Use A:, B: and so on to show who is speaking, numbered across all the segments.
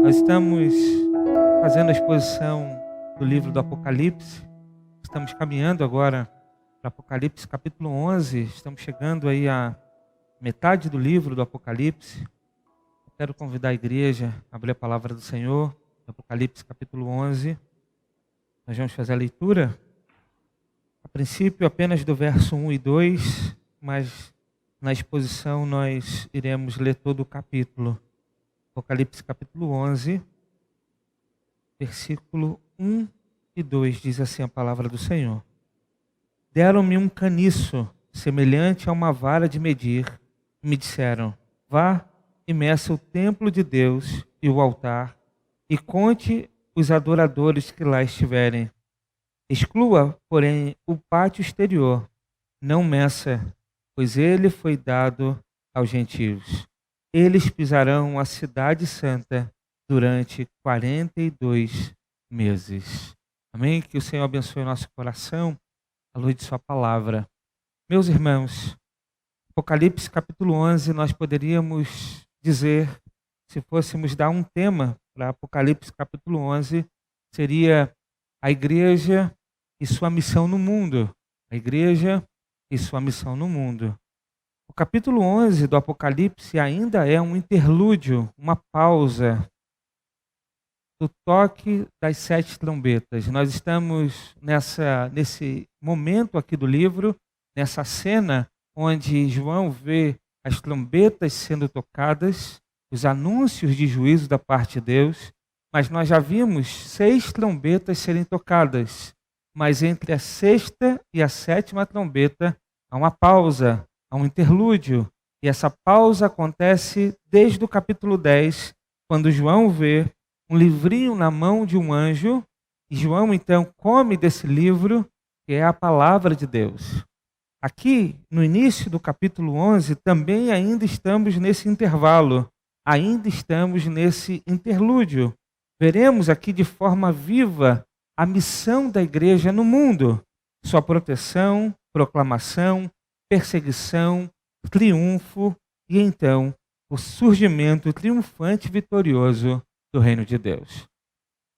A: Nós estamos fazendo a exposição do livro do Apocalipse. Estamos caminhando agora para Apocalipse capítulo 11. Estamos chegando aí à metade do livro do Apocalipse. Eu quero convidar a igreja a abrir a palavra do Senhor, Apocalipse capítulo 11. Nós vamos fazer a leitura, a princípio apenas do verso 1 e 2, mas na exposição nós iremos ler todo o capítulo. Apocalipse capítulo 11, versículo 1 e 2, diz assim a palavra do Senhor. Deram-me um caniço semelhante a uma vara de medir, e me disseram: vá e meça o templo de Deus e o altar, e conte os adoradores que lá estiverem. Exclua, porém, o pátio exterior, não meça, pois ele foi dado aos gentios. Eles pisarão a cidade santa durante 42 meses. Amém? Que o Senhor abençoe o nosso coração, à luz de sua palavra. Meus irmãos, Apocalipse capítulo 11, nós poderíamos dizer, se fôssemos dar um tema para Apocalipse capítulo 11, seria a igreja e sua missão no mundo. A igreja e sua missão no mundo. O capítulo 11 do Apocalipse ainda é um interlúdio, uma pausa do toque das 7 trombetas. Nós estamos nesse momento aqui do livro, nessa cena onde João vê as trombetas sendo tocadas, os anúncios de juízo da parte de Deus, mas nós já vimos 6 trombetas serem tocadas, mas entre a 6ª e a 7ª trombeta há uma pausa, há um interlúdio, e essa pausa acontece desde o capítulo 10, quando João vê um livrinho na mão de um anjo, e João então come desse livro, que é a palavra de Deus. Aqui, no início do capítulo 11, também ainda estamos nesse intervalo, ainda estamos nesse interlúdio. Veremos aqui de forma viva a missão da igreja no mundo, sua proteção, proclamação, perseguição, triunfo e então o surgimento triunfante e vitorioso do reino de Deus.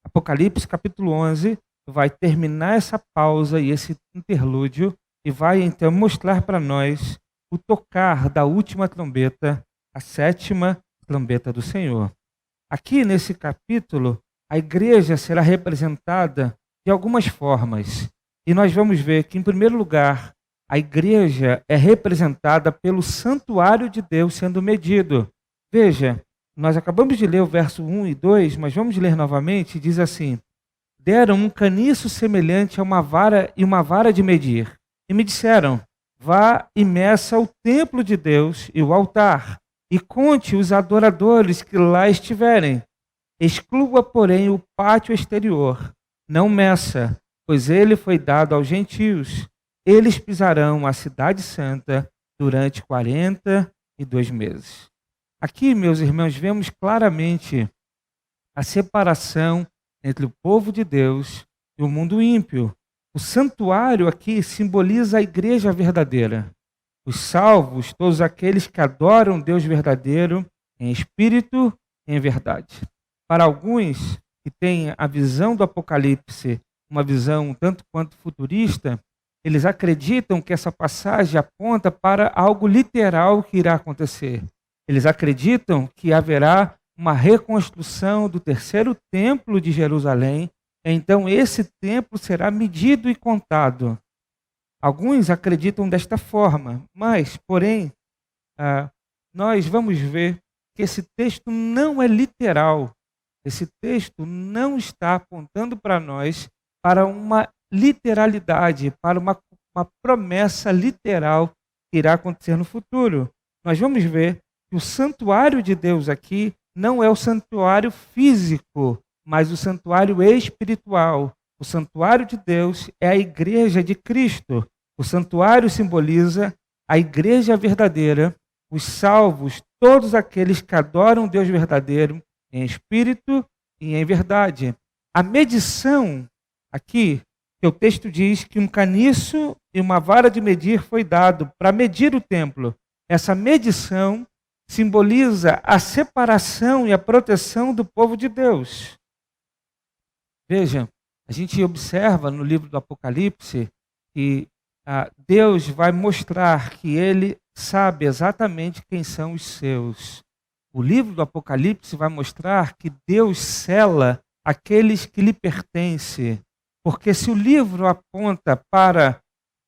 A: Apocalipse capítulo 11 vai terminar essa pausa e esse interlúdio e vai então mostrar para nós o tocar da última trombeta, a 7ª trombeta do Senhor. Aqui nesse capítulo, a igreja será representada de algumas formas. E nós vamos ver que, em primeiro lugar, a igreja é representada pelo santuário de Deus sendo medido. Veja, nós acabamos de ler o verso 1 e 2, mas vamos ler novamente, diz assim: deram um caniço semelhante a uma vara de medir, e me disseram: vá e meça o templo de Deus e o altar, e conte os adoradores que lá estiverem. Exclua, porém, o pátio exterior, não meça, pois ele foi dado aos gentios. Eles pisarão a cidade santa durante 42 meses. Aqui, meus irmãos, vemos claramente a separação entre o povo de Deus e o mundo ímpio. O santuário aqui simboliza a igreja verdadeira. Os salvos, todos aqueles que adoram Deus verdadeiro em espírito e em verdade. Para alguns que têm a visão do Apocalipse, uma visão tanto quanto futurista, eles acreditam que essa passagem aponta para algo literal que irá acontecer. Eles acreditam que haverá uma reconstrução do 3º templo de Jerusalém, então esse templo será medido e contado. Alguns acreditam desta forma, mas, porém, nós vamos ver que esse texto não é literal. Esse texto não está apontando para nós para uma literalidade, para uma promessa literal que irá acontecer no futuro. Nós vamos ver que o santuário de Deus aqui não é o santuário físico, mas o santuário espiritual. O santuário de Deus é a igreja de Cristo. O santuário simboliza a igreja verdadeira, os salvos, todos aqueles que adoram Deus verdadeiro em espírito e em verdade. A medição aqui, que o texto diz que um caniço e uma vara de medir foi dado para medir o templo. Essa medição simboliza a separação e a proteção do povo de Deus. Veja, a gente observa no livro do Apocalipse que Deus vai mostrar que Ele sabe exatamente quem são os seus. O livro do Apocalipse vai mostrar que Deus sela aqueles que lhe pertencem. Porque se o livro aponta para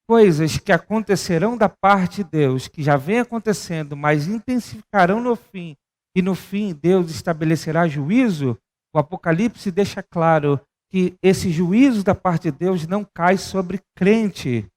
A: coisas que acontecerão da parte de Deus, que já vem acontecendo, mas intensificarão no fim, e no fim Deus estabelecerá juízo, o Apocalipse deixa claro que esse juízo da parte de Deus não cai sobre crente,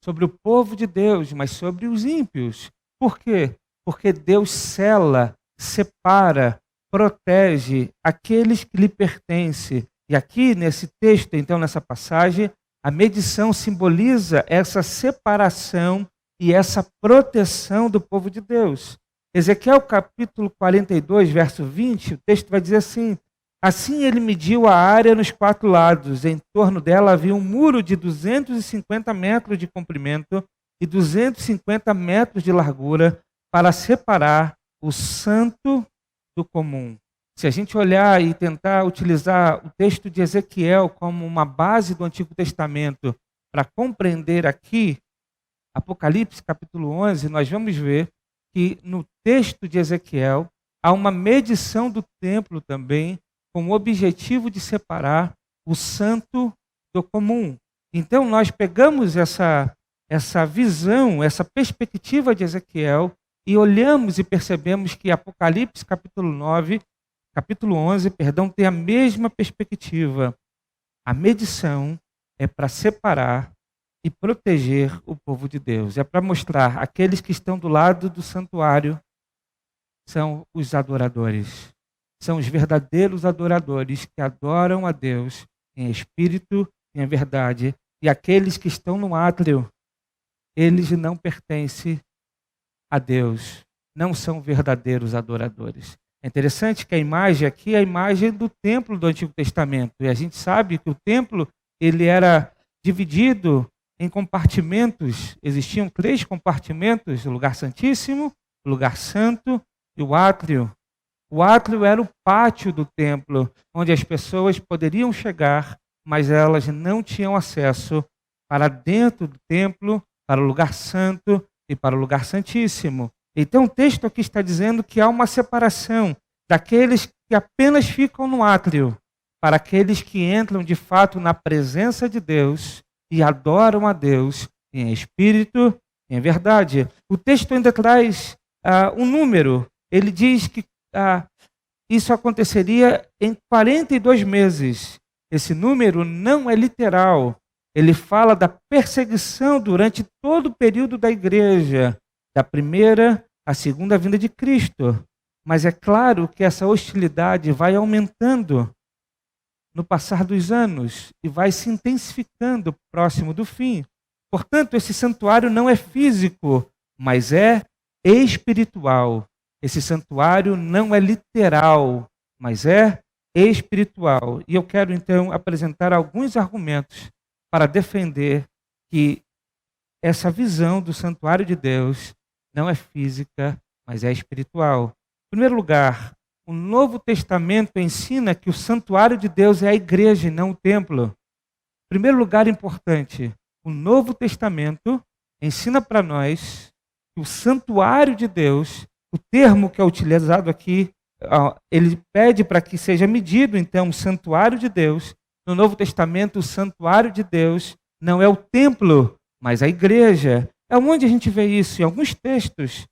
A: sobre o povo de Deus, mas sobre os ímpios. Por quê? Porque Deus sela, separa, protege aqueles que lhe pertencem. E aqui nesse texto, então nessa passagem, a medição simboliza essa separação e essa proteção do povo de Deus. Ezequiel capítulo 42, verso 20, o texto vai dizer assim: assim ele mediu a área nos 4 lados. Em torno dela havia um muro de 250 metros de comprimento e 250 metros de largura para separar o santo do comum. Se a gente olhar e tentar utilizar o texto de Ezequiel como uma base do Antigo Testamento para compreender aqui, Apocalipse capítulo 11, nós vamos ver que no texto de Ezequiel há uma medição do templo também, com o objetivo de separar o santo do comum. Então nós pegamos essa visão, essa perspectiva de Ezequiel e olhamos e percebemos que Apocalipse capítulo 11, tem a mesma perspectiva. A medição é para separar e proteger o povo de Deus. É para mostrar aqueles que estão do lado do santuário são os adoradores. São os verdadeiros adoradores que adoram a Deus em espírito e em verdade. E aqueles que estão no átrio, eles não pertencem a Deus. Não são verdadeiros adoradores. É interessante que a imagem aqui é a imagem do templo do Antigo Testamento. E a gente sabe que o templo ele era dividido em compartimentos. Existiam 3 compartimentos: o lugar santíssimo, o lugar santo e o átrio. O átrio era o pátio do templo, onde as pessoas poderiam chegar, mas elas não tinham acesso para dentro do templo, para o lugar santo e para o lugar santíssimo. Então o texto aqui está dizendo que há uma separação daqueles que apenas ficam no átrio, para aqueles que entram de fato na presença de Deus e adoram a Deus em espírito e em verdade. O texto ainda traz um número. Ele diz que isso aconteceria em 42 meses. Esse número não é literal. Ele fala da perseguição durante todo o período da igreja, da primeira à segunda vinda de Cristo. Mas é claro que essa hostilidade vai aumentando no passar dos anos e vai se intensificando próximo do fim. Portanto, esse santuário não é físico, mas é espiritual. Esse santuário não é literal, mas é espiritual. E eu quero então apresentar alguns argumentos para defender que essa visão do santuário de Deus não é física, mas é espiritual. Em primeiro lugar, o Novo Testamento ensina que o santuário de Deus é a igreja e não o templo. Em primeiro lugar importante, o Novo Testamento ensina para nós que o santuário de Deus, o termo que é utilizado aqui, ele pede para que seja medido, então, o santuário de Deus. No Novo Testamento, o santuário de Deus não é o templo, mas a igreja. É onde a gente vê isso em alguns textos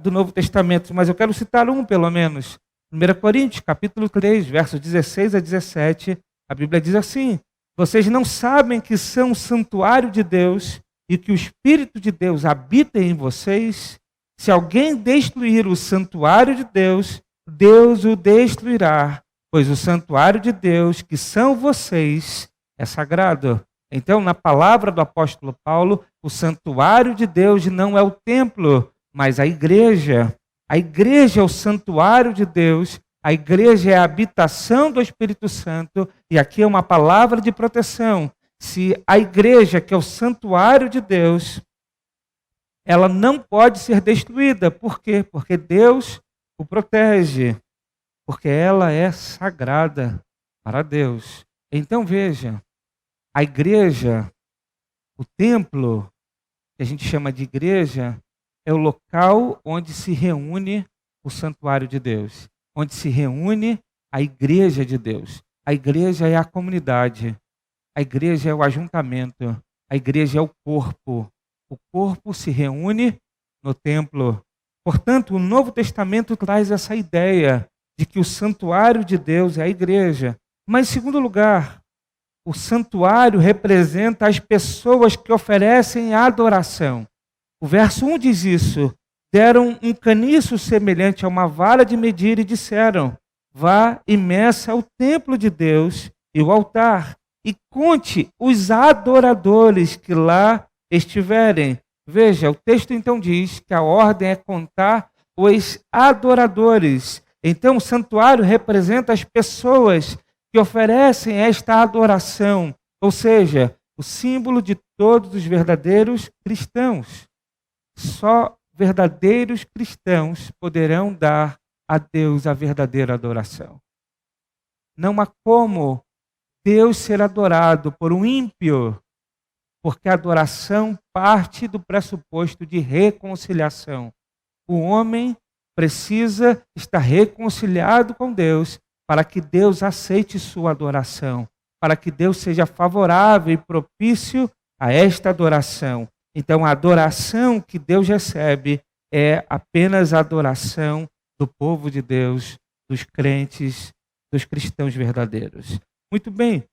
A: do Novo Testamento, mas eu quero citar um pelo menos. 1 Coríntios, capítulo 3, versos 16 a 17, a Bíblia diz assim: vocês não sabem que são o santuário de Deus e que o Espírito de Deus habita em vocês? Se alguém destruir o santuário de Deus, Deus o destruirá, pois o santuário de Deus, que são vocês, é sagrado. Então, na palavra do apóstolo Paulo, o santuário de Deus não é o templo, mas a igreja. A igreja é o santuário de Deus, a igreja é a habitação do Espírito Santo, e aqui é uma palavra de proteção. Se a igreja, que é o santuário de Deus, ela não pode ser destruída. Por quê? Porque Deus o protege, porque ela é sagrada para Deus. Então veja, a igreja, o templo, que a gente chama de igreja, é o local onde se reúne o santuário de Deus, onde se reúne a igreja de Deus. A igreja é a comunidade, a igreja é o ajuntamento, a igreja é o corpo. O corpo se reúne no templo. Portanto, o Novo Testamento traz essa ideia de que o santuário de Deus é a igreja. Mas, em segundo lugar, o santuário representa as pessoas que oferecem adoração. O verso 1 diz isso. Deram um caniço semelhante a uma vara de medir e disseram: vá e meça o templo de Deus e o altar, e conte os adoradores que lá estiverem. Veja, o texto então diz que a ordem é contar os adoradores. Então, o santuário representa as pessoas que oferecem esta adoração, ou seja, o símbolo de todos os verdadeiros cristãos. Só verdadeiros cristãos poderão dar a Deus a verdadeira adoração. Não há como Deus ser adorado por um ímpio, porque a adoração parte do pressuposto de reconciliação. O homem precisa estar reconciliado com Deus para que Deus aceite sua adoração, para que Deus seja favorável e propício a esta adoração. Então, a adoração que Deus recebe é apenas a adoração do povo de Deus, dos crentes, dos cristãos verdadeiros. Muito bem,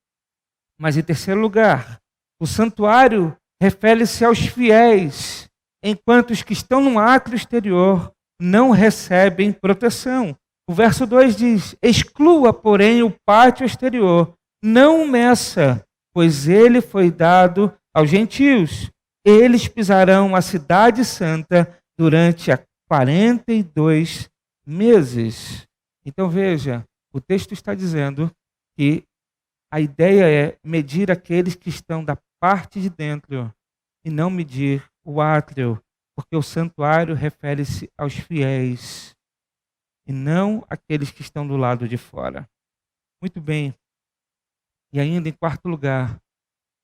A: mas em terceiro lugar, o santuário refere-se aos fiéis, enquanto os que estão no átrio exterior não recebem proteção. O verso 2 diz: exclua, porém, o pátio exterior, não o meça, pois ele foi dado aos gentios. Eles pisarão a cidade santa durante 42 meses. Então veja, o texto está dizendo que a ideia é medir aqueles que estão da parte de dentro e não medir o átrio, porque o santuário refere-se aos fiéis e não aqueles que estão do lado de fora. Muito bem. E ainda em quarto lugar,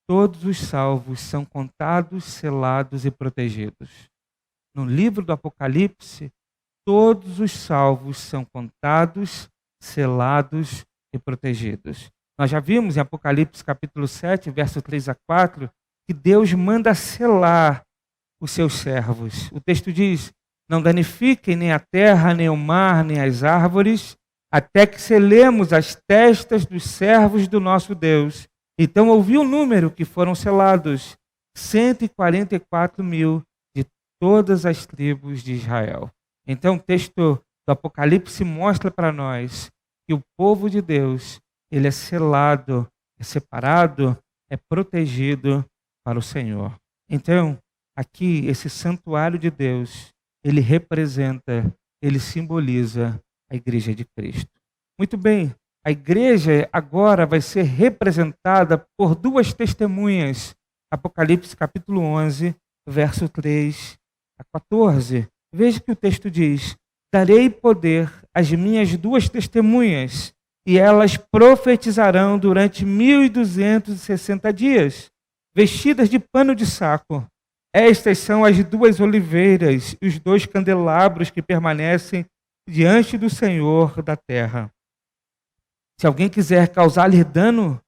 A: todos os salvos são contados, selados e protegidos. No livro do Apocalipse, todos os salvos são contados, selados e protegidos. Nós já vimos em Apocalipse capítulo 7, verso 3 a 4, que Deus manda selar os seus servos. O texto diz: não danifiquem nem a terra, nem o mar, nem as árvores, até que selemos as testas dos servos do nosso Deus. Então ouvi o número que foram selados, 144 mil de todas as tribos de Israel. Então o texto do Apocalipse mostra para nós que o povo de Deus, ele é selado, é separado, é protegido para o Senhor. Então, aqui, esse santuário de Deus, ele representa, ele simboliza a igreja de Cristo. Muito bem, a igreja agora vai ser representada por duas testemunhas. Apocalipse capítulo 11, verso 3 a 14. Veja que o texto diz: darei poder às minhas duas testemunhas, e elas profetizarão durante 1260 dias, vestidas de pano de saco. Estas são as duas oliveiras e os dois candelabros que permanecem diante do Senhor da terra. Se alguém quiser causar-lhe dano,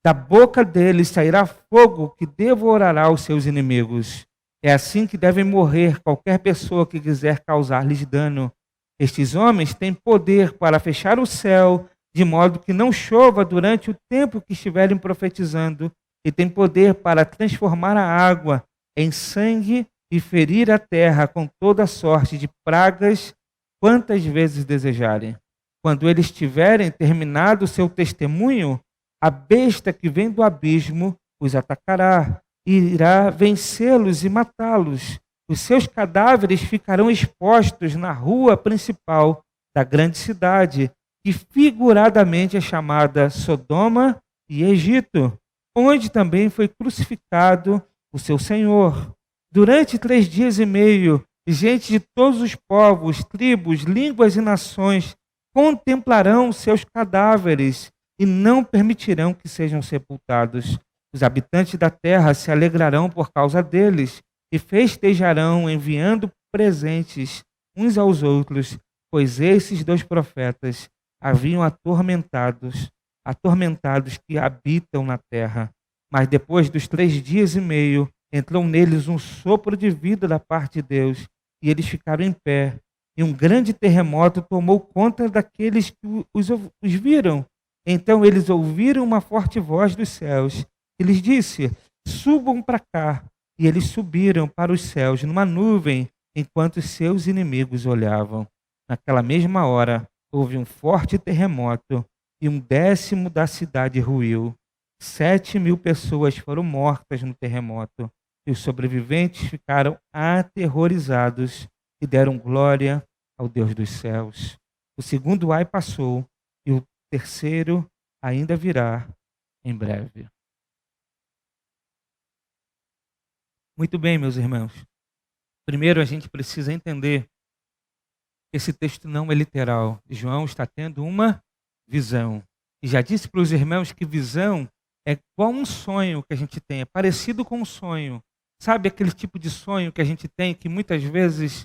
A: da boca dele sairá fogo que devorará os seus inimigos. É assim que devem morrer qualquer pessoa que quiser causar-lhes dano. Estes homens têm poder para fechar o céu, de modo que não chova durante o tempo que estiverem profetizando, e têm poder para transformar a água em sangue e ferir a terra com toda sorte de pragas, quantas vezes desejarem. Quando eles tiverem terminado o seu testemunho, a besta que vem do abismo os atacará, e irá vencê-los e matá-los. Os seus cadáveres ficarão expostos na rua principal da grande cidade, que figuradamente é chamada Sodoma e Egito, onde também foi crucificado o seu Senhor. Durante 3 dias e meio, gente de todos os povos, tribos, línguas e nações contemplarão seus cadáveres e não permitirão que sejam sepultados. Os habitantes da terra se alegrarão por causa deles e festejarão enviando presentes uns aos outros, pois esses dois profetas haviam atormentados que habitam na terra. Mas depois dos 3 dias e meio, entrou neles um sopro de vida da parte de Deus, e eles ficaram em pé. E um grande terremoto tomou conta daqueles que os viram. Então eles ouviram uma forte voz dos céus, que lhes disse: subam para cá. E eles subiram para os céus numa nuvem, enquanto seus inimigos olhavam. Naquela mesma hora, houve um forte terremoto, e 1/10 da cidade ruiu. 7.000 pessoas foram mortas no terremoto, e os sobreviventes ficaram aterrorizados e deram glória ao Deus dos céus. O segundo ai passou, e o terceiro ainda virá em breve. Muito bem, meus irmãos. Primeiro, a gente precisa entender que esse texto não é literal. João está tendo uma visão. E já disse para os irmãos que visão é igual um sonho que a gente tem, é parecido com um sonho. Sabe aquele tipo de sonho que a gente tem que muitas vezes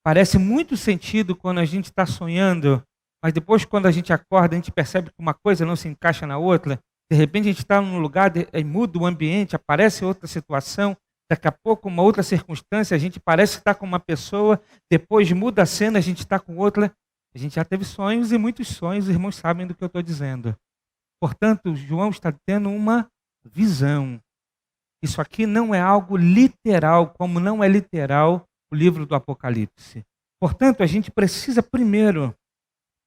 A: parece muito sentido quando a gente está sonhando, mas depois quando a gente acorda a gente percebe que uma coisa não se encaixa na outra. De repente a gente está num lugar e muda o ambiente, aparece outra situação, daqui a pouco uma outra circunstância, a gente parece que está com uma pessoa, depois muda a cena, a gente está com outra. A gente já teve sonhos e muitos sonhos, os irmãos sabem do que eu estou dizendo. Portanto, João está tendo uma visão. Isso aqui não é algo literal, como não é literal o livro do Apocalipse. Portanto, a gente precisa primeiro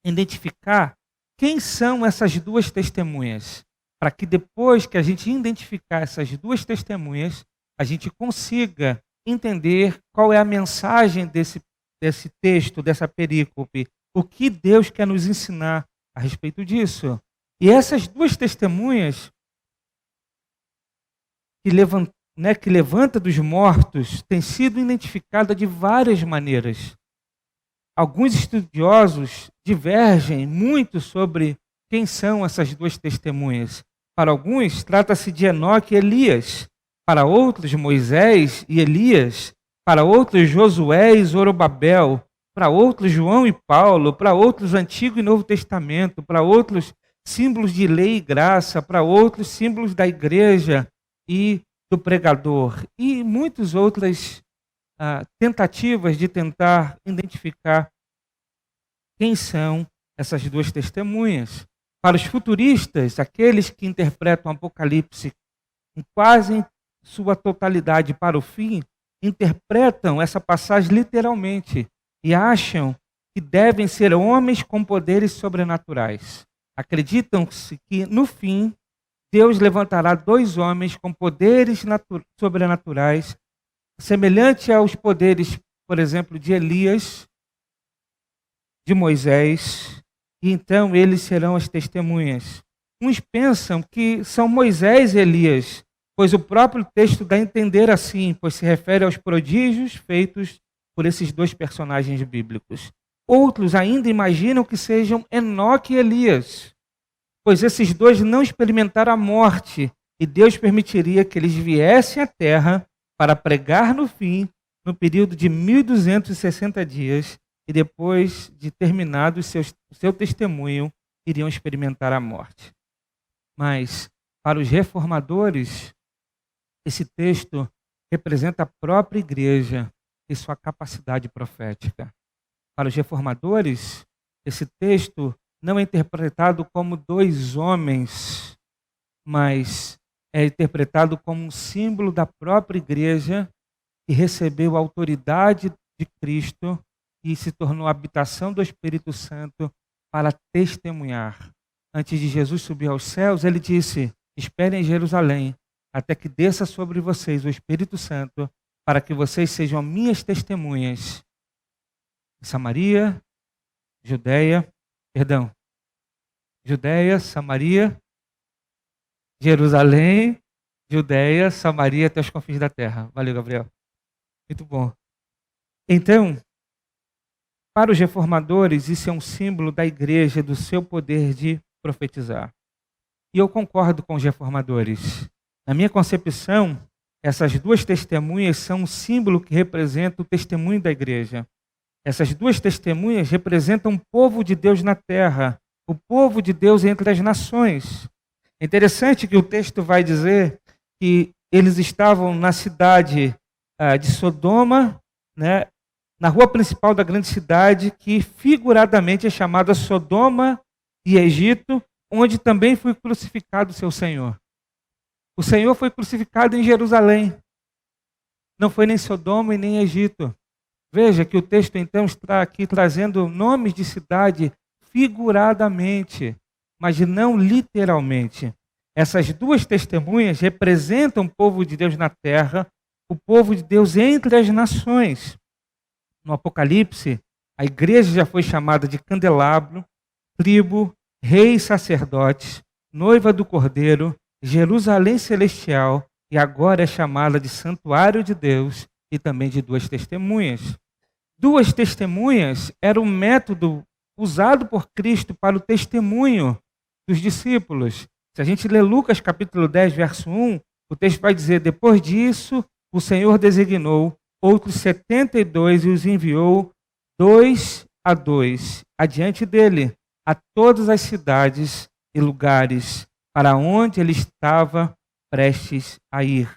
A: identificar quem são essas duas testemunhas, para que depois que a gente identificar essas duas testemunhas, a gente consiga entender qual é a mensagem desse texto, dessa perícope, o que Deus quer nos ensinar a respeito disso. E essas duas testemunhas que levanta dos mortos têm sido identificadas de várias maneiras. Alguns estudiosos divergem muito sobre quem são essas duas testemunhas. Para alguns, trata-se de Enoque e Elias. Para outros, Moisés e Elias. Para outros, Josué e Zorobabel. Para outros, João e Paulo. Para outros, Antigo e Novo Testamento. Para outros, símbolos de lei e graça. Para outros, símbolos da igreja e do pregador. E muitas outras tentativas de tentar identificar quem são essas duas testemunhas. Para os futuristas, aqueles que interpretam o Apocalipse em quase sua totalidade para o fim, interpretam essa passagem literalmente e acham que devem ser homens com poderes sobrenaturais. Acreditam-se que, no fim, Deus levantará 2 homens com poderes sobrenaturais, semelhante aos poderes, por exemplo, de Elias, de Moisés, e então eles serão as testemunhas. Uns pensam que são Moisés e Elias, pois o próprio texto dá a entender assim, pois se refere aos prodígios feitos por esses 2 personagens bíblicos. Outros ainda imaginam que sejam Enoque e Elias, pois esses 2 não experimentaram a morte e Deus permitiria que eles viessem à terra para pregar no fim, no período de 1260 dias, e depois de terminado o seu testemunho, iriam experimentar a morte. Mas, para os reformadores, esse texto representa a própria igreja e sua capacidade profética. Para os reformadores, esse texto não é interpretado como 2 homens, mas é interpretado como um símbolo da própria igreja que recebeu a autoridade de Cristo e se tornou a habitação do Espírito Santo para testemunhar. Antes de Jesus subir aos céus, ele disse: esperem em Jerusalém, até que desça sobre vocês o Espírito Santo, para que vocês sejam minhas testemunhas. Samaria, Judeia, Samaria, Jerusalém, Judeia, Samaria até os confins da terra. Valeu, Gabriel. Muito bom. Então, para os reformadores, isso é um símbolo da igreja, do seu poder de profetizar. E eu concordo com os reformadores. Na minha concepção, essas duas testemunhas são um símbolo que representa o testemunho da igreja. Essas duas testemunhas representam o povo de Deus na terra, o povo de Deus entre as nações. É interessante que o texto vai dizer que eles estavam na cidade de Sodoma, né, na rua principal da grande cidade, que figuradamente é chamada Sodoma e Egito, onde também foi crucificado o seu Senhor. O Senhor foi crucificado em Jerusalém. Não foi nem Sodoma e nem Egito. Veja que o texto então está aqui trazendo nomes de cidade figuradamente, mas não literalmente. Essas duas testemunhas representam o povo de Deus na terra, o povo de Deus entre as nações. No Apocalipse, a igreja já foi chamada de candelabro, tribo, reis e sacerdotes, noiva do Cordeiro, Jerusalém celestial, e agora é chamada de santuário de Deus e também de duas testemunhas. Duas testemunhas era o método usado por Cristo para o testemunho dos discípulos. Se a gente lê Lucas capítulo 10, verso 1, o texto vai dizer: depois disso, o Senhor designou outros 72 e os enviou 2 a 2 adiante dele, a todas as cidades e lugares para onde ele estava prestes a ir.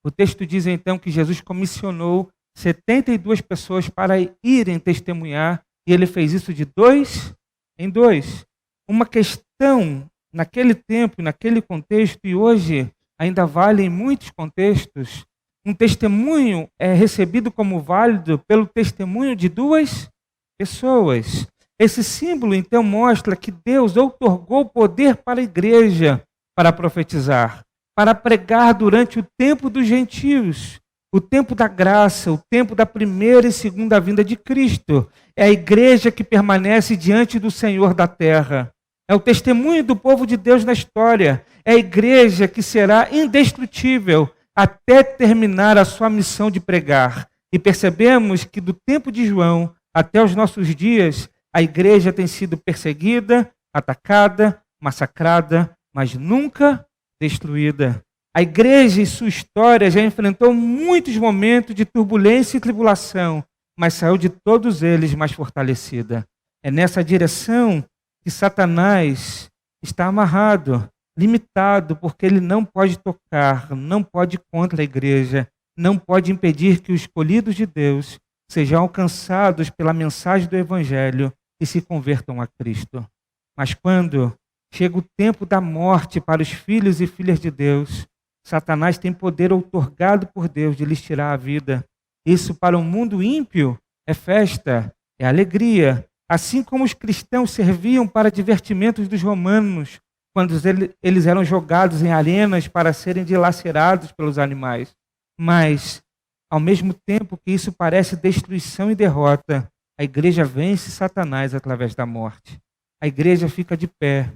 A: O texto diz então que Jesus comissionou 72 pessoas para irem testemunhar, e ele fez isso de 2 em 2. Uma questão naquele tempo, naquele contexto, e hoje ainda vale em muitos contextos, um testemunho é recebido como válido pelo testemunho de duas pessoas. Esse símbolo, então, mostra que Deus outorgou poder para a igreja para profetizar, para pregar durante o tempo dos gentios, o tempo da graça, o tempo da primeira e segunda vinda de Cristo. É a igreja que permanece diante do Senhor da terra. É o testemunho do povo de Deus na história. É a igreja que será indestrutível até terminar a sua missão de pregar. E percebemos que do tempo de João até os nossos dias, a igreja tem sido perseguida, atacada, massacrada, mas nunca destruída. A igreja, em sua história, já enfrentou muitos momentos de turbulência e tribulação, mas saiu de todos eles mais fortalecida. É nessa direção que Satanás está amarrado, limitado, porque ele não pode tocar, não pode ir contra a igreja, não pode impedir que os escolhidos de Deus sejam alcançados pela mensagem do Evangelho e se convertam a Cristo. Mas quando chega o tempo da morte para os filhos e filhas de Deus, Satanás tem poder outorgado por Deus de lhes tirar a vida. Isso para o mundo ímpio é festa, é alegria, assim como os cristãos serviam para divertimentos dos romanos, quando eles eram jogados em arenas para serem dilacerados pelos animais. Mas, ao mesmo tempo que isso parece destruição e derrota, a igreja vence Satanás através da morte. A igreja fica de pé,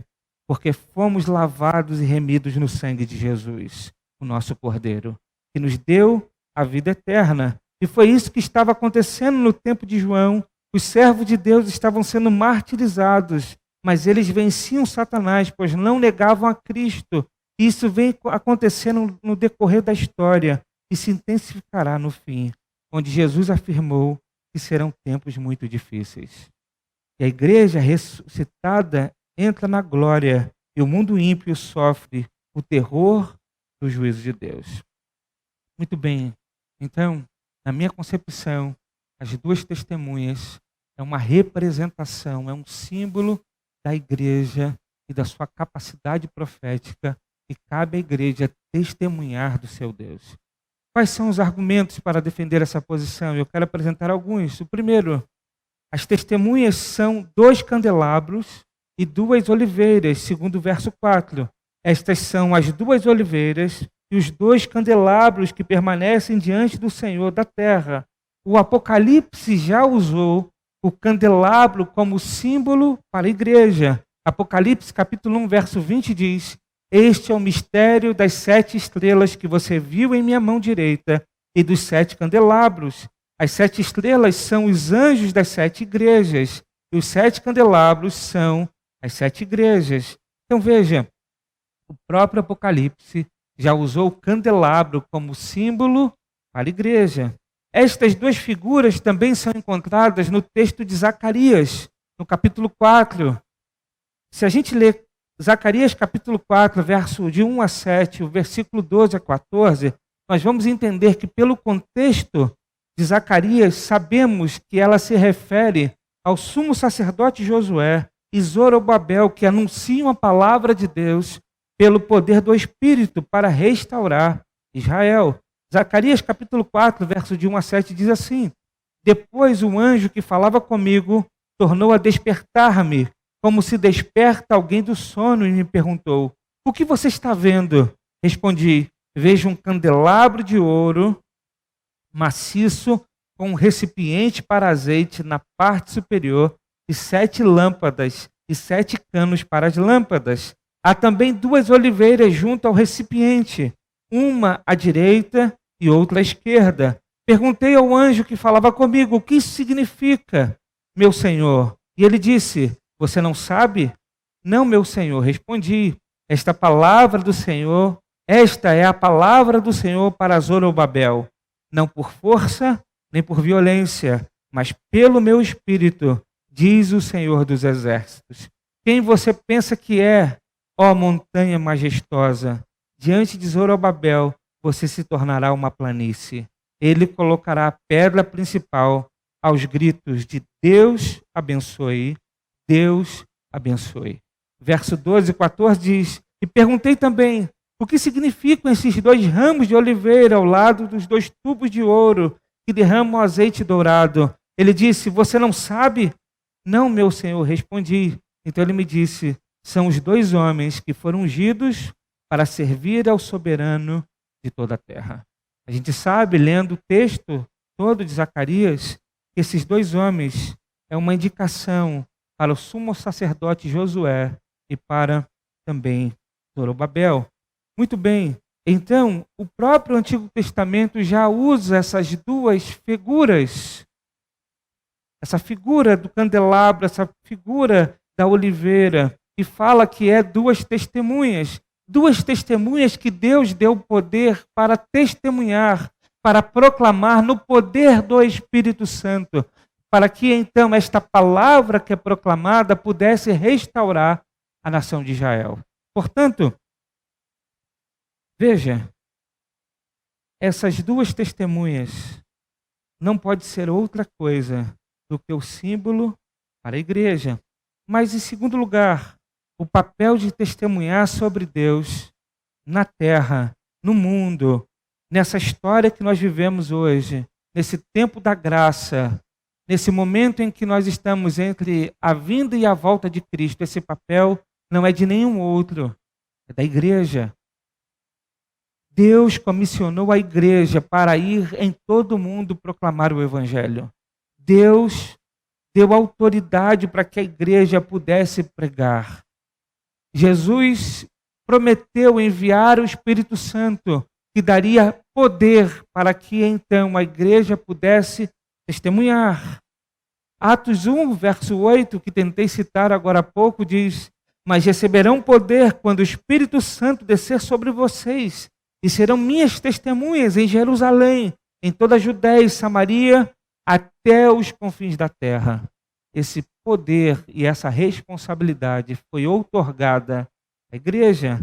A: porque fomos lavados e remidos no sangue de Jesus, o nosso Cordeiro, que nos deu a vida eterna. E foi isso que estava acontecendo no tempo de João. Os servos de Deus estavam sendo martirizados, mas eles venciam Satanás, pois não negavam a Cristo. E isso vem acontecendo no decorrer da história e se intensificará no fim, onde Jesus afirmou que serão tempos muito difíceis. E a igreja ressuscitada entra na glória e o mundo ímpio sofre o terror do juízo de Deus. Muito bem, então, na minha concepção, as duas testemunhas é uma representação, é um símbolo da igreja e da sua capacidade profética, e cabe à igreja testemunhar do seu Deus. Quais são os argumentos para defender essa posição? Eu quero apresentar alguns. O primeiro, as testemunhas são 2 candelabros e 2 oliveiras, segundo o verso 4. Estas são as 2 oliveiras e os 2 candelabros que permanecem diante do Senhor da terra. O Apocalipse já usou o candelabro como símbolo para a igreja. Apocalipse capítulo 1, verso 20 diz: este é o mistério das 7 estrelas que você viu em minha mão direita e dos 7 candelabros. As 7 estrelas são os anjos das 7 igrejas, e os 7 candelabros são as 7 igrejas. Então veja, o próprio Apocalipse já usou o candelabro como símbolo para a igreja. Estas duas figuras também são encontradas no texto de Zacarias, no capítulo 4. Se a gente ler Zacarias capítulo 4, verso de 1 a 7, o versículo 12 a 14, nós vamos entender que pelo contexto de Zacarias, sabemos que ela se refere ao sumo sacerdote Josué e Zorobabel, que anunciam a palavra de Deus pelo poder do Espírito para restaurar Israel. Zacarias capítulo 4, verso de 1 a 7 diz assim: Depois o anjo que falava comigo tornou a despertar-me, como se desperta alguém do sono, e me perguntou: O que você está vendo? Respondi: Vejo um candelabro de ouro maciço com um recipiente para azeite na parte superior e 7 lâmpadas e 7 canos para as lâmpadas. Há também 2 oliveiras junto ao recipiente, uma à direita e outra à esquerda. Perguntei ao anjo que falava comigo: O que isso significa, meu senhor? E ele disse: Você não sabe? Não, meu senhor, respondi. Esta é a palavra do Senhor para Zorobabel, não por força nem por violência, mas pelo meu espírito, diz o Senhor dos Exércitos. Quem você pensa que é, ó montanha majestosa? Diante de Zorobabel, você se tornará uma planície. Ele colocará a pedra principal aos gritos de Deus abençoe, Deus abençoe. Verso 12 e 14 diz: E perguntei também, o que significam esses 2 ramos de oliveira ao lado dos 2 tubos de ouro que derramam azeite dourado? Ele disse: Você não sabe? Não, meu senhor, respondi. Então ele me disse: São os 2 homens que foram ungidos para servir ao soberano de toda a terra. A gente sabe, lendo o texto todo de Zacarias, que esses 2 homens é uma indicação para o sumo sacerdote Josué e para também Zorobabel. Muito bem, então o próprio Antigo Testamento já usa essas 2 figuras, essa figura do candelabro, essa figura da oliveira, e fala que é 2 testemunhas que Deus deu poder para testemunhar, para proclamar no poder do Espírito Santo, para que então esta palavra que é proclamada pudesse restaurar a nação de Israel. Portanto, veja, essas 2 testemunhas não pode ser outra coisa do que o símbolo para a igreja. Mas, em segundo lugar, o papel de testemunhar sobre Deus na terra, no mundo, nessa história que nós vivemos hoje, nesse tempo da graça, nesse momento em que nós estamos entre a vinda e a volta de Cristo. Esse papel não é de nenhum outro, é da igreja. Deus comissionou a igreja para ir em todo o mundo proclamar o evangelho. Deus deu autoridade para que a igreja pudesse pregar. Jesus prometeu enviar o Espírito Santo, que daria poder para que então a igreja pudesse testemunhar. Atos 1, verso 8, que tentei citar agora há pouco, diz: Mas receberão poder quando o Espírito Santo descer sobre vocês, e serão minhas testemunhas em Jerusalém, em toda a Judéia e Samaria, até os confins da terra. Esse poder e essa responsabilidade foi outorgada à igreja.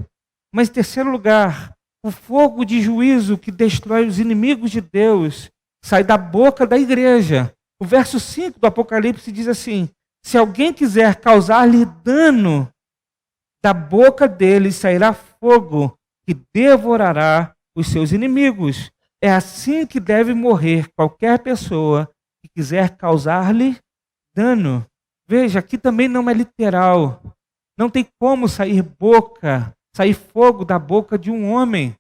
A: Mas, em terceiro lugar, o fogo de juízo que destrói os inimigos de Deus sai da boca da igreja. O verso 5 do Apocalipse diz assim: Se alguém quiser causar-lhe dano, da boca dele sairá fogo que devorará os seus inimigos. É assim que deve morrer qualquer pessoa que quiser causar-lhe dano. Veja, aqui também não é literal. Não tem como sair fogo da boca de um homem.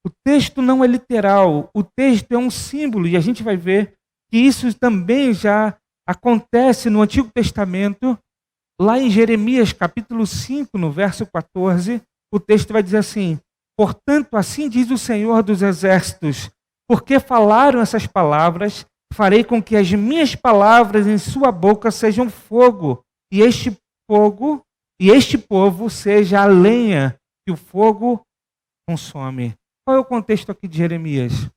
A: O texto não é literal. O texto é um símbolo, e a gente vai ver que isso também já acontece no Antigo Testamento. Lá em Jeremias capítulo 5, no verso 14, o texto vai dizer assim: Portanto, assim diz o Senhor dos Exércitos, Porque falaram essas palavras, farei com que as minhas palavras em sua boca sejam fogo, e este povo seja a lenha que o fogo consome. Qual é o contexto aqui de Jeremias?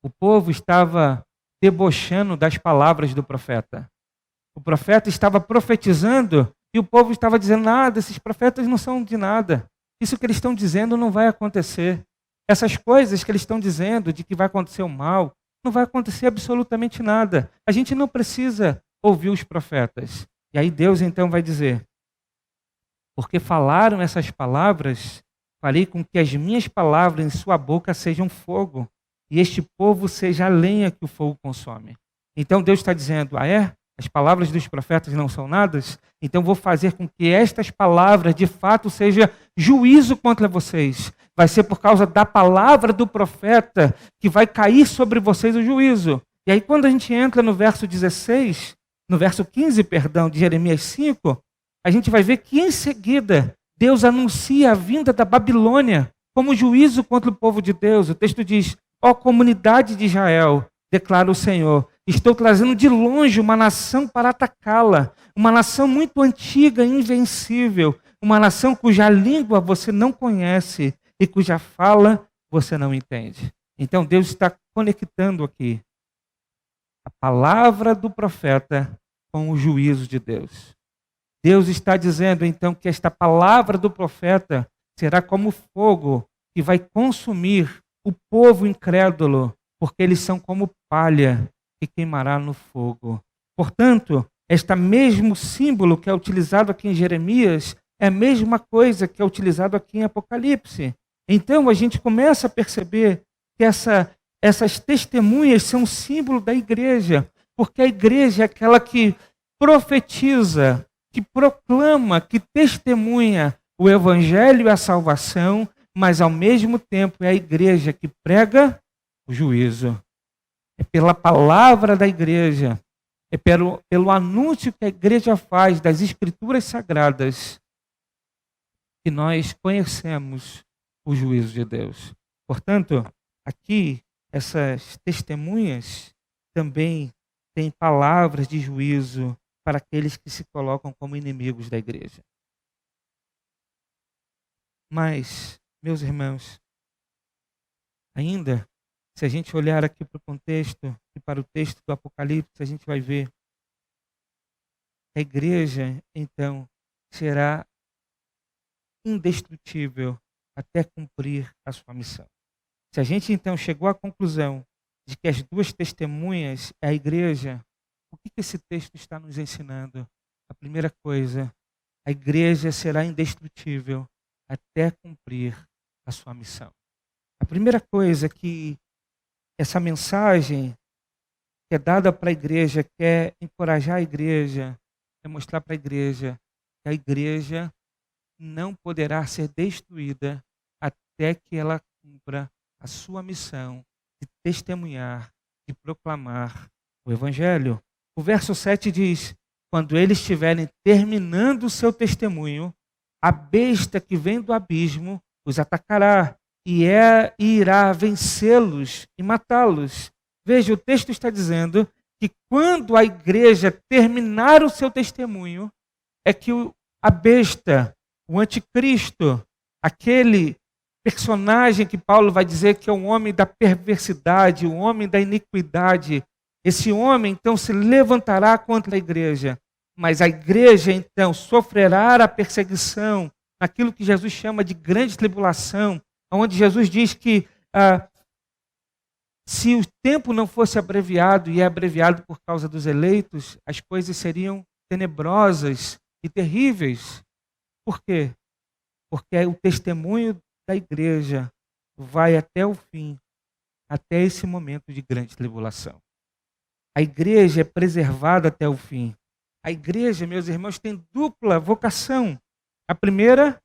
A: O povo estava debochando das palavras do profeta. O profeta estava profetizando e o povo estava dizendo: nada, esses profetas não são de nada. Isso que eles estão dizendo não vai acontecer. Essas coisas que eles estão dizendo de que vai acontecer o mal, não vai acontecer absolutamente nada. A gente não precisa ouvir os profetas. E aí Deus então vai dizer: porque falaram essas palavras, farei com que as minhas palavras em sua boca sejam fogo, e este povo seja a lenha que o fogo consome. Então Deus está dizendo: as palavras dos profetas não são nada? Então vou fazer com que estas palavras de fato sejam juízo contra vocês. Vai ser por causa da palavra do profeta que vai cair sobre vocês o juízo. E aí quando a gente entra no verso 15, de Jeremias 5, a gente vai ver que em seguida Deus anuncia a vinda da Babilônia como juízo contra o povo de Deus. O texto diz: ó comunidade de Israel, declara o Senhor, estou trazendo de longe uma nação para atacá-la, uma nação muito antiga e invencível, uma nação cuja língua você não conhece e cuja fala você não entende. Então Deus está conectando aqui a palavra do profeta com o juízo de Deus. Deus está dizendo então que esta palavra do profeta será como fogo que vai consumir o povo incrédulo, porque eles são como palha que queimará no fogo. Portanto, este mesmo símbolo que é utilizado aqui em Jeremias é a mesma coisa que é utilizado aqui em Apocalipse. Então a gente começa a perceber que essas testemunhas são símbolo da igreja, porque a igreja é aquela que profetiza, que proclama, que testemunha o evangelho e a salvação, mas ao mesmo tempo é a igreja que prega o juízo. É pela palavra da igreja, é pelo anúncio que a igreja faz das escrituras sagradas que nós conhecemos o juízo de Deus. Portanto, aqui essas testemunhas também têm palavras de juízo para aqueles que se colocam como inimigos da igreja. Mas, meus irmãos, ainda, se a gente olhar aqui para o contexto e para o texto do Apocalipse, a gente vai ver que a igreja, então, será indestrutível até cumprir a sua missão. Se a gente, então, chegou à conclusão de que as duas testemunhas é a igreja, o que esse texto está nos ensinando? A primeira coisa, a igreja será indestrutível até cumprir a sua missão. A primeira coisa que essa mensagem que é dada para a igreja, quer encorajar a igreja, é mostrar para a igreja que a igreja não poderá ser destruída até que ela cumpra a sua missão de testemunhar, de proclamar o evangelho. O verso 7 diz: quando eles estiverem terminando o seu testemunho, a besta que vem do abismo os atacará e irá vencê-los e matá-los. Veja, o texto está dizendo que quando a igreja terminar o seu testemunho, é que a besta, o anticristo, aquele personagem que Paulo vai dizer que é um homem da perversidade, um homem da iniquidade, esse homem então se levantará contra a igreja. Mas a igreja, então, sofrerá a perseguição, naquilo que Jesus chama de grande tribulação, onde Jesus diz que se o tempo não fosse abreviado, e é abreviado por causa dos eleitos, as coisas seriam tenebrosas e terríveis. Por quê? Porque o testemunho da igreja vai até o fim, até esse momento de grande tribulação. A igreja é preservada até o fim. A igreja, meus irmãos, tem dupla vocação. A primeira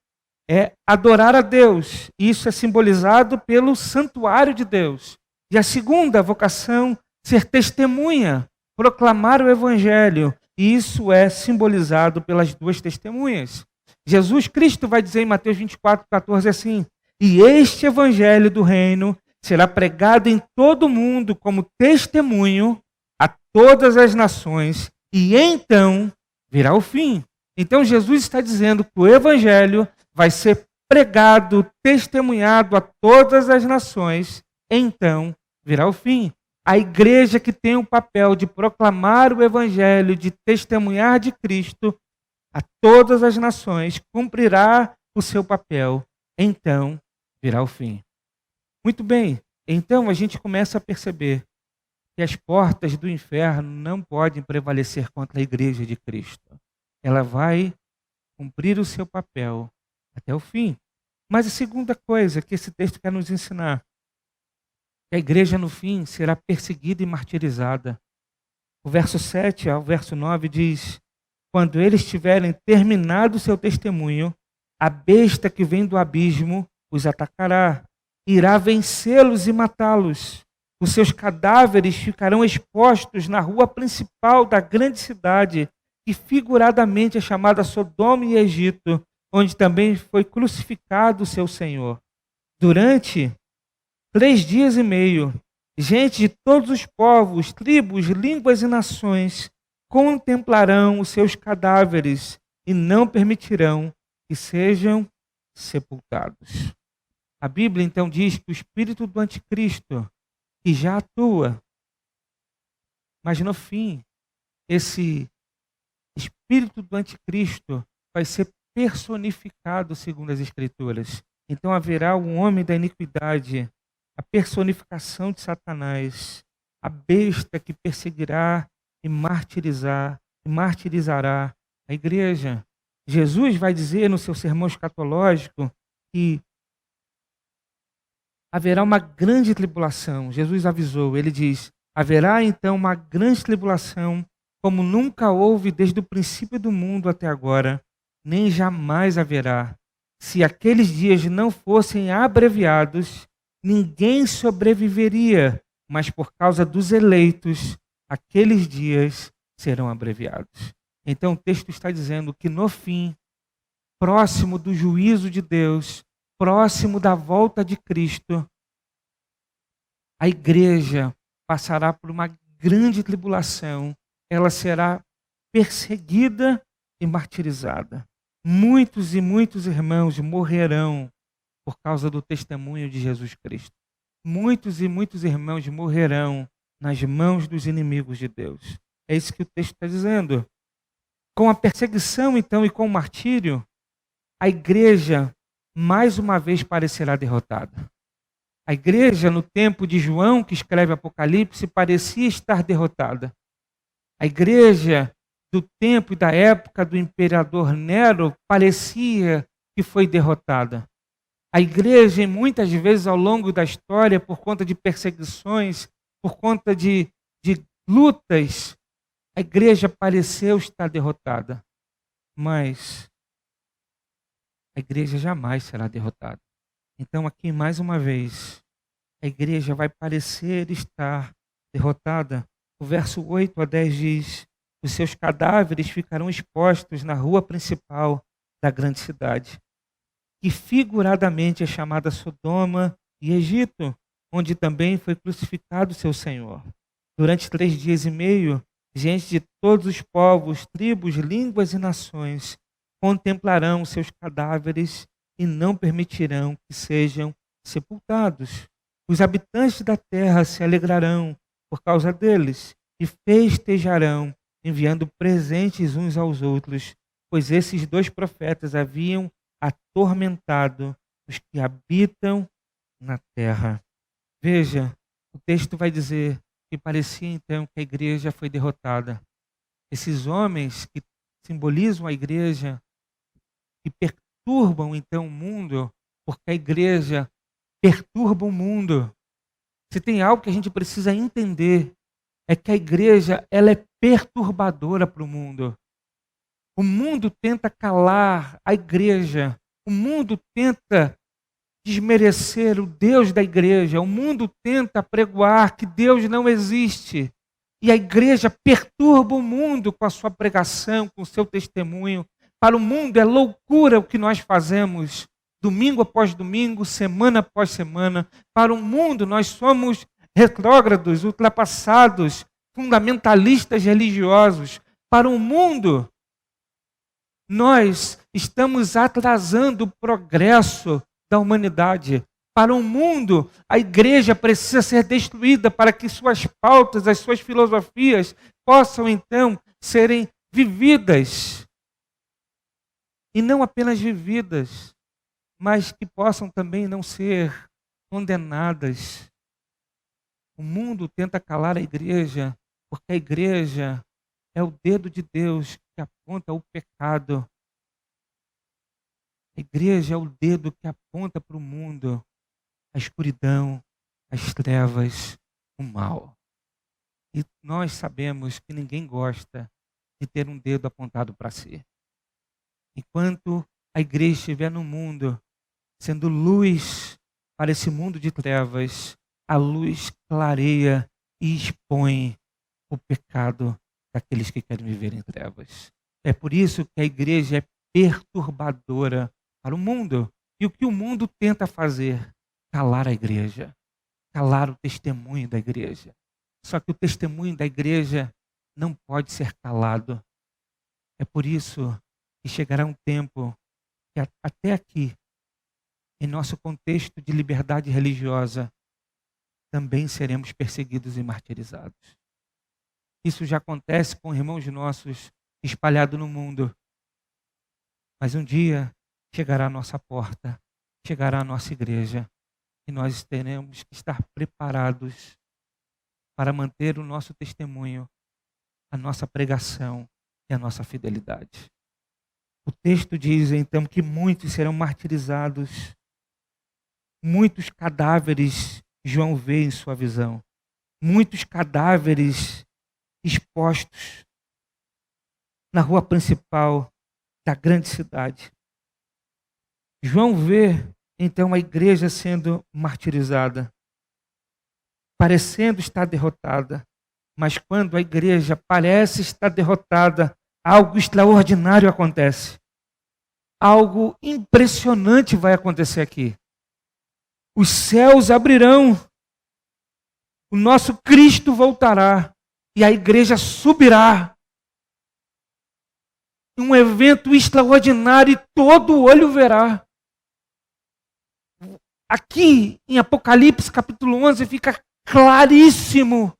A: é adorar a Deus. Isso é simbolizado pelo santuário de Deus. E a segunda vocação, ser testemunha, proclamar o evangelho. E isso é simbolizado pelas duas testemunhas. Jesus Cristo vai dizer em Mateus 24, 14 assim: e este evangelho do reino será pregado em todo o mundo como testemunho a todas as nações, e então virá o fim. Então Jesus está dizendo que o evangelho vai ser pregado, testemunhado a todas as nações, então virá o fim. A igreja que tem o papel de proclamar o evangelho, de testemunhar de Cristo a todas as nações, cumprirá o seu papel, então virá o fim. Muito bem, então a gente começa a perceber que as portas do inferno não podem prevalecer contra a igreja de Cristo. Ela vai cumprir o seu papel até o fim. Mas a segunda coisa que esse texto quer nos ensinar, que a igreja no fim será perseguida e martirizada. O verso 7 ao verso 9 diz: quando eles tiverem terminado o seu testemunho, a besta que vem do abismo os atacará, irá vencê-los e matá-los. Os seus cadáveres ficarão expostos na rua principal da grande cidade, que figuradamente é chamada Sodoma e Egito, onde também foi crucificado o seu Senhor. Durante 3 dias e meio, gente de todos os povos, tribos, línguas e nações contemplarão os seus cadáveres e não permitirão que sejam sepultados. A Bíblia então diz que o espírito do anticristo, que já atua, mas no fim, esse espírito do anticristo vai ser personificado segundo as Escrituras. Então haverá o homem da iniquidade, a personificação de Satanás, a besta que perseguirá e martirizará a igreja. Jesus vai dizer no seu sermão escatológico que haverá uma grande tribulação. Jesus avisou, ele diz: haverá então uma grande tribulação, como nunca houve desde o princípio do mundo até agora, nem jamais haverá. Se aqueles dias não fossem abreviados, ninguém sobreviveria, mas por causa dos eleitos, aqueles dias serão abreviados. Então o texto está dizendo que no fim, próximo do juízo de Deus, próximo da volta de Cristo, a igreja passará por uma grande tribulação, ela será perseguida e martirizada. Muitos e muitos irmãos morrerão por causa do testemunho de Jesus Cristo. Muitos e muitos irmãos morrerão nas mãos dos inimigos de Deus. É isso que o texto está dizendo. Com a perseguição, então, e com o martírio, a igreja mais uma vez parecerá derrotada. A igreja, no tempo de João, que escreve Apocalipse, parecia estar derrotada. A igreja do tempo e da época do imperador Nero parecia que foi derrotada. A igreja, muitas vezes ao longo da história, por conta de perseguições, por conta de lutas, a igreja pareceu estar derrotada. Mas a igreja jamais será derrotada. Então, aqui mais uma vez, a igreja vai parecer estar derrotada. O verso 8 a 10 diz: os seus cadáveres ficarão expostos na rua principal da grande cidade, que figuradamente é chamada Sodoma e Egito, onde também foi crucificado seu Senhor. Durante 3 dias e meio, gente de todos os povos, tribos, línguas e nações contemplarão seus cadáveres e não permitirão que sejam sepultados. Os habitantes da terra se alegrarão por causa deles e festejarão, enviando presentes uns aos outros, pois esses 2 profetas haviam atormentado os que habitam na terra. Veja, o texto vai dizer que parecia então que a igreja foi derrotada. Esses homens que simbolizam a igreja, que perturbam então o mundo, porque a igreja perturba o mundo. Se tem algo que a gente precisa entender, é que a igreja ela é perturbadora para o mundo. O mundo tenta calar a igreja. O mundo tenta desmerecer o Deus da igreja. O mundo tenta pregoar que Deus não existe. E a igreja perturba o mundo com a sua pregação, com o seu testemunho. Para o mundo é loucura o que nós fazemos. domingo após domingo, semana após semana. Para o mundo, nós somos retrógrados, ultrapassados, fundamentalistas religiosos. Para o mundo, nós estamos atrasando o progresso da humanidade. Para o mundo, a igreja precisa ser destruída para que suas pautas, as suas filosofias possam então serem vividas. E não apenas vividas, mas que possam também não ser condenadas. O mundo tenta calar a igreja, porque a igreja é o dedo de Deus que aponta o pecado. A igreja é o dedo que aponta para o mundo a escuridão, as trevas, o mal. E nós sabemos que ninguém gosta de ter um dedo apontado para si. Enquanto a igreja estiver no mundo, sendo luz para esse mundo de trevas, a luz clareia e expõe o pecado daqueles que querem viver em trevas. É por isso que a igreja é perturbadora para o mundo. E o que o mundo tenta fazer? Calar a igreja, calar o testemunho da igreja. Só que o testemunho da igreja não pode ser calado. É por isso que chegará um tempo que até aqui, em nosso contexto de liberdade religiosa, também seremos perseguidos e martirizados. Isso já acontece com irmãos nossos espalhados no mundo. Mas um dia chegará à nossa porta, chegará à nossa igreja, e nós teremos que estar preparados para manter o nosso testemunho, a nossa pregação e a nossa fidelidade. O texto diz então que muitos serão martirizados, muitos cadáveres João vê em sua visão, muitos cadáveres expostos na rua principal da grande cidade. João vê então a igreja sendo martirizada, parecendo estar derrotada, mas quando a igreja parece estar derrotada, algo extraordinário acontece. Algo impressionante vai acontecer aqui. Os céus abrirão, o nosso Cristo voltará e a igreja subirá. Um evento extraordinário e todo olho verá. Aqui em Apocalipse capítulo 11 fica claríssimo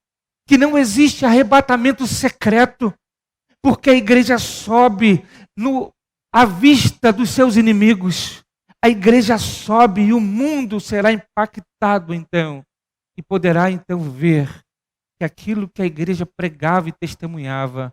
A: que não existe arrebatamento secreto, porque a igreja sobe à vista dos seus inimigos. A igreja sobe e o mundo será impactado então, e poderá então ver que aquilo que a igreja pregava e testemunhava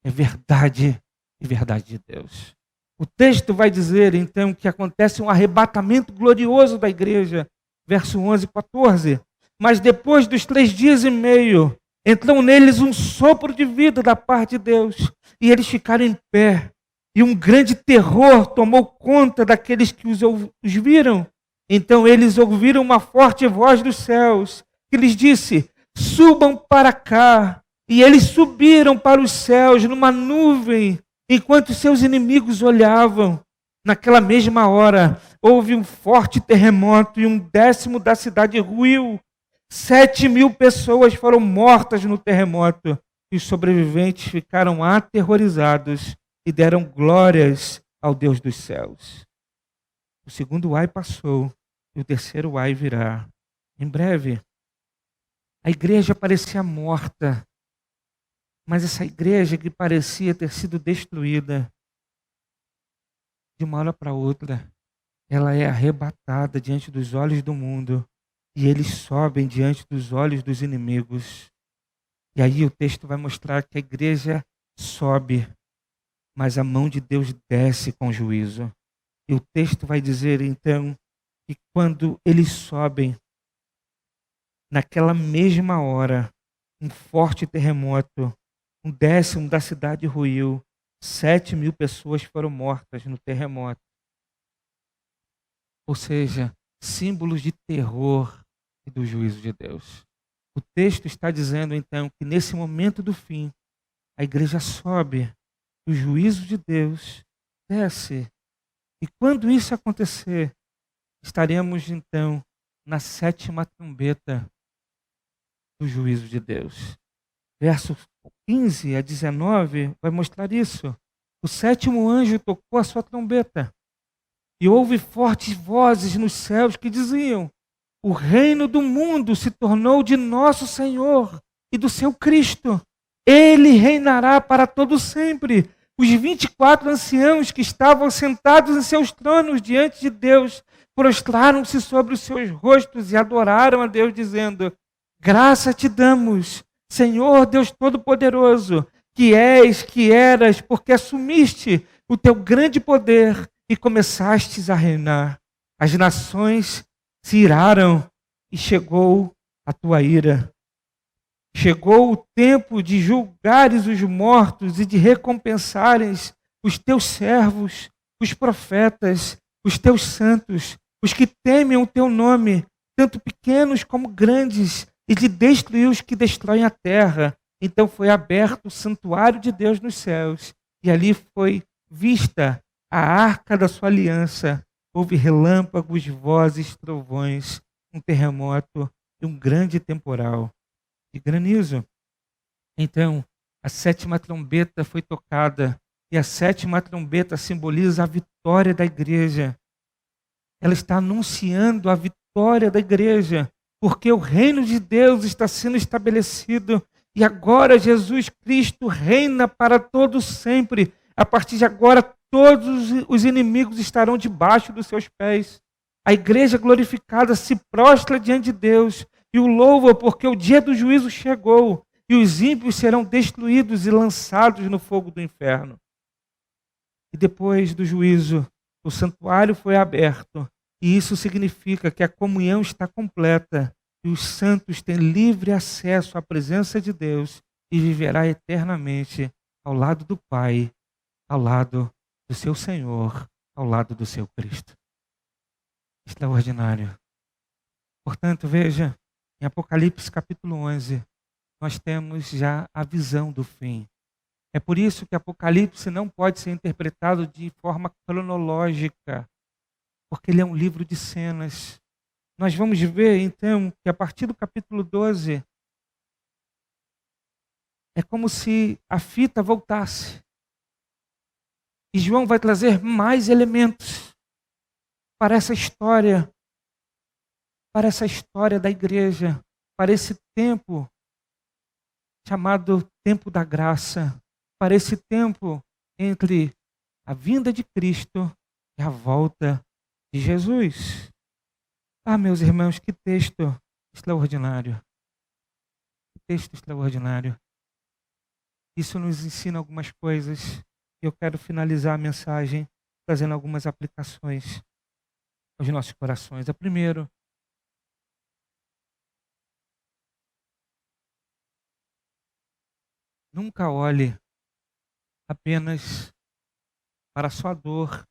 A: é verdade e verdade de Deus. O texto vai dizer então que acontece um arrebatamento glorioso da igreja, verso 11 e 14. Mas depois dos 3 dias e meio, entrou neles um sopro de vida da parte de Deus, e eles ficaram em pé. E um grande terror tomou conta daqueles que os viram. Então eles ouviram uma forte voz dos céus, que lhes disse: subam para cá. E eles subiram para os céus numa nuvem, enquanto seus inimigos olhavam. Naquela mesma hora, houve um forte terremoto e 1/10 da cidade ruiu. 7.000 pessoas foram mortas no terremoto. E os sobreviventes ficaram aterrorizados e deram glórias ao Deus dos céus. O segundo ai passou e o terceiro ai virá. Em breve, a igreja parecia morta, mas essa igreja que parecia ter sido destruída, de uma hora para outra, ela é arrebatada diante dos olhos do mundo e eles sobem diante dos olhos dos inimigos. E aí o texto vai mostrar que a igreja sobe, mas a mão de Deus desce com juízo. E o texto vai dizer então que quando eles sobem, naquela mesma hora, um forte terremoto, 1/10 da cidade ruiu, 7.000 pessoas foram mortas no terremoto. Ou seja, símbolos de terror e do juízo de Deus. O texto está dizendo então que nesse momento do fim, a igreja sobe, o juízo de Deus desce. E quando isso acontecer, estaremos então na 7ª trombeta do juízo de Deus. Versos 15 a 19 vai mostrar isso. O 7º anjo tocou a sua trombeta e houve fortes vozes nos céus que diziam: o reino do mundo se tornou de nosso Senhor e do seu Cristo. Ele reinará para todo sempre. Os 24 anciãos que estavam sentados em seus tronos diante de Deus prostraram-se sobre os seus rostos e adoraram a Deus, dizendo: graça te damos, Senhor Deus Todo-Poderoso, que és, que eras, porque assumiste o teu grande poder e começastes a reinar. As nações se iraram e chegou a tua ira. Chegou o tempo de julgares os mortos e de recompensares os teus servos, os profetas, os teus santos, os que temem o teu nome, tanto pequenos como grandes, e de destruir os que destroem a terra. Então foi aberto o santuário de Deus nos céus, e ali foi vista a arca da sua aliança. Houve relâmpagos, vozes, trovões, um terremoto e um grande temporal de granizo. Então, a 7ª trombeta foi tocada, e a 7ª trombeta simboliza a vitória da igreja. Ela está anunciando a vitória da igreja, porque o reino de Deus está sendo estabelecido, e agora Jesus Cristo reina para todo sempre. A partir de agora, todos os inimigos estarão debaixo dos seus pés. A igreja glorificada se prostra diante de Deus e o louva, porque o dia do juízo chegou e os ímpios serão destruídos e lançados no fogo do inferno. E depois do juízo, o santuário foi aberto, e isso significa que a comunhão está completa e os santos têm livre acesso à presença de Deus e viverá eternamente ao lado do Pai, ao lado do seu Senhor, ao lado do seu Cristo. Extraordinário. Portanto, veja, em Apocalipse capítulo 11, nós temos já a visão do fim. É por isso que Apocalipse não pode ser interpretado de forma cronológica, porque ele é um livro de cenas. Nós vamos ver, então, que a partir do capítulo 12, é como se a fita voltasse. E João vai trazer mais elementos para essa história da igreja, para esse tempo chamado tempo da graça, para esse tempo entre a vinda de Cristo e a volta de Jesus. Ah, meus irmãos, que texto extraordinário. Que texto extraordinário. Isso nos ensina algumas coisas e eu quero finalizar a mensagem trazendo algumas aplicações aos nossos corações. A primeiro, nunca olhe apenas para a sua dor,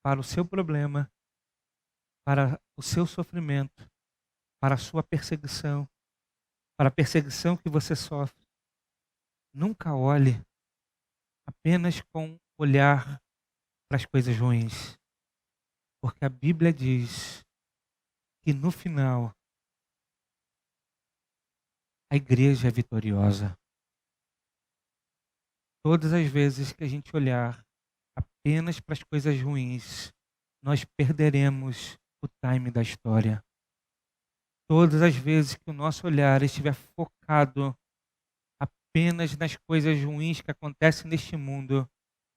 A: para o seu problema, para o seu sofrimento, para a sua perseguição, para a perseguição que você sofre. Nunca olhe apenas com olhar para as coisas ruins, porque a Bíblia diz que no final a igreja é vitoriosa. Todas as vezes que a gente olhar apenas para as coisas ruins, nós perderemos o time da história. Todas as vezes que o nosso olhar estiver focado apenas nas coisas ruins que acontecem neste mundo,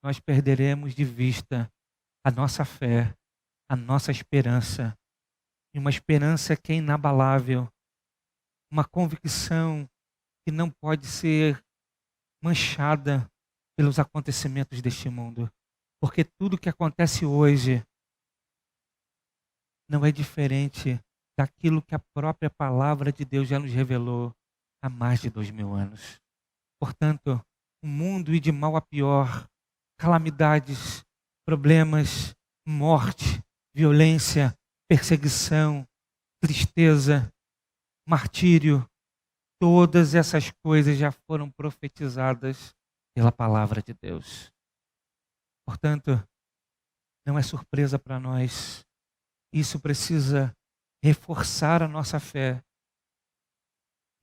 A: nós perderemos de vista a nossa fé, a nossa esperança. E uma esperança que é inabalável, uma convicção que não pode ser manchada pelos acontecimentos deste mundo. Porque tudo que acontece hoje não é diferente daquilo que a própria palavra de Deus já nos revelou há mais de 2000 anos. Portanto, o mundo ir de mal a pior, calamidades, problemas, morte, violência, perseguição, tristeza, martírio, todas essas coisas já foram profetizadas pela palavra de Deus. Portanto, não é surpresa para nós Isso precisa reforçar a nossa fé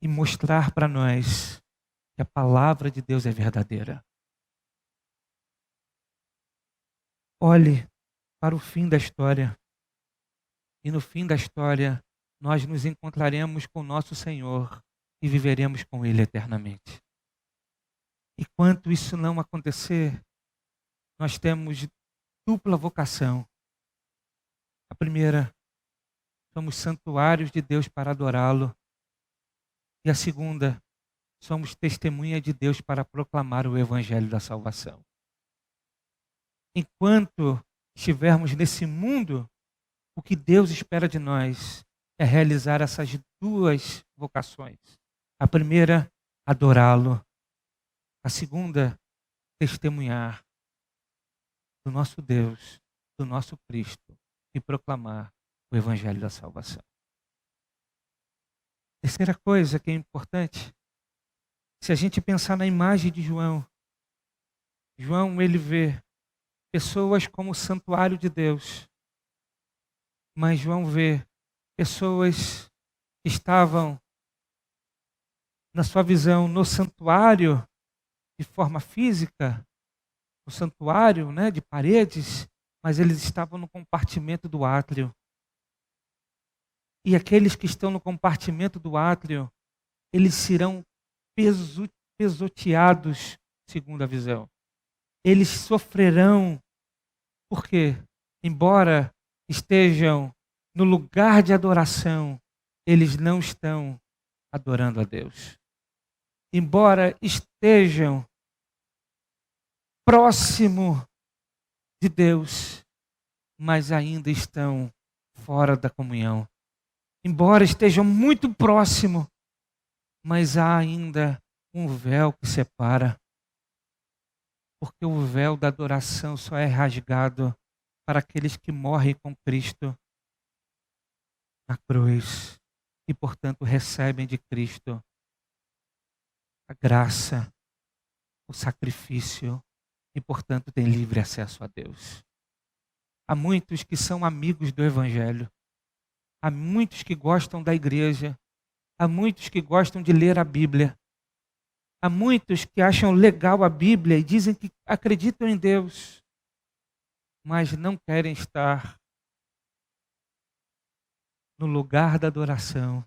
A: e mostrar para nós que a palavra de Deus é verdadeira. Olhe para o fim da história. E no fim da história, nós nos encontraremos com nosso Senhor e viveremos com Ele eternamente. Enquanto isso não acontecer, nós temos dupla vocação. A primeira, somos santuários de Deus para adorá-lo. E a segunda, somos testemunha de Deus para proclamar o evangelho da salvação. Enquanto estivermos nesse mundo, o que Deus espera de nós é realizar essas duas vocações. A primeira, adorá-lo. A segunda, testemunhar do nosso Deus, do nosso Cristo e proclamar o evangelho da salvação. Terceira coisa que é importante, se a gente pensar na imagem de João, ele vê pessoas como o santuário de Deus, mas João vê pessoas que estavam, na sua visão, no santuário de forma física, no santuário, de paredes, mas eles estavam no compartimento do átrio. E aqueles que estão no compartimento do átrio, eles serão pesoteados, segundo a visão. Eles sofrerão, porque, embora estejam no lugar de adoração, eles não estão adorando a Deus. Embora estejam próximo de Deus, mas ainda estão fora da comunhão. Embora estejam muito próximo, mas há ainda um véu que separa. Porque o véu da adoração só é rasgado para aqueles que morrem com Cristo na cruz e, portanto, recebem de Cristo a graça, o sacrifício e, portanto, têm livre acesso a Deus. Há muitos que são amigos do Evangelho, há muitos que gostam da igreja, há muitos que gostam de ler a Bíblia, há muitos que acham legal a Bíblia e dizem que acreditam em Deus, mas não querem estar no lugar da adoração,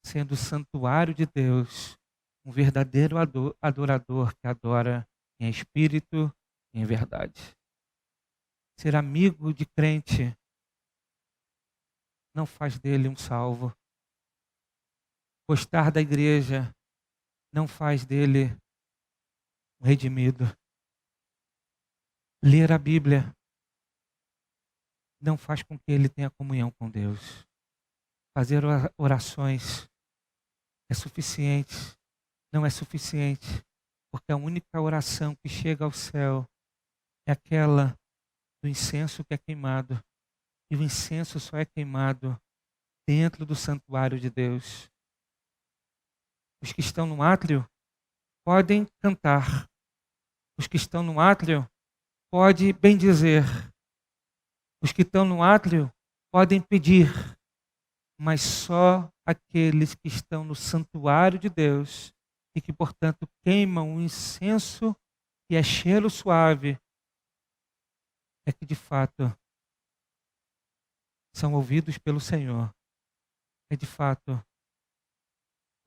A: sendo o santuário de Deus, um verdadeiro adorador que adora em espírito e em verdade. Ser amigo de crente não faz dele um salvo. Gostar da igreja não faz dele um redimido. Ler a Bíblia não faz com que ele tenha comunhão com Deus. Fazer orações é suficiente, não é suficiente, porque a única oração que chega ao céu é aquela do incenso que é queimado. E o incenso só é queimado dentro do santuário de Deus. Os que estão no átrio podem cantar. Os que estão no átrio podem bendizer. Os que estão no átrio podem pedir. Mas só aqueles que estão no santuário de Deus e que, portanto, queimam o incenso que é cheiro suave, é que de fato são ouvidos pelo Senhor. É de fato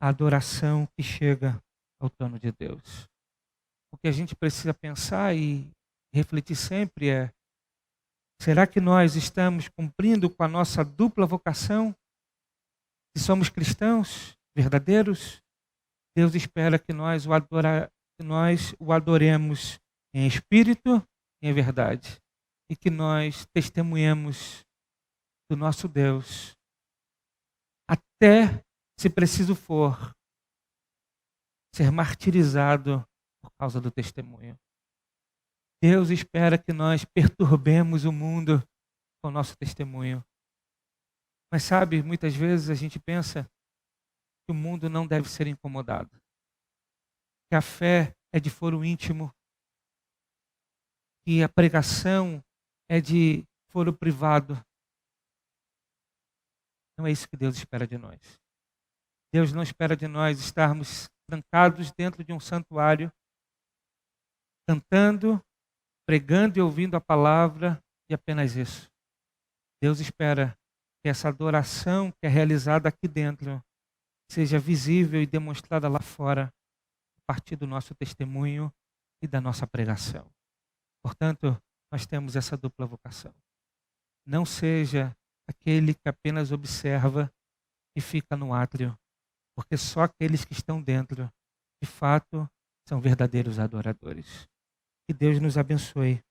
A: a adoração que chega ao trono de Deus. O que a gente precisa pensar e refletir sempre é: será que nós estamos cumprindo com a nossa dupla vocação? Se somos cristãos verdadeiros, Deus espera que nós o adoremos em espírito e em verdade. E que nós testemunhemos do nosso Deus, até, se preciso for, ser martirizado por causa do testemunho. Deus espera que nós perturbemos o mundo com o nosso testemunho. Mas sabe, muitas vezes a gente pensa que o mundo não deve ser incomodado, que a fé é de foro íntimo, que a pregação é de foro privado. Não é isso que Deus espera de nós. Deus não espera de nós estarmos trancados dentro de um santuário, cantando, pregando e ouvindo a palavra e apenas isso. Deus espera que essa adoração que é realizada aqui dentro seja visível e demonstrada lá fora, a partir do nosso testemunho e da nossa pregação. Portanto, nós temos essa dupla vocação. Não seja aquele que apenas observa e fica no átrio, porque só aqueles que estão dentro, de fato, são verdadeiros adoradores. Que Deus nos abençoe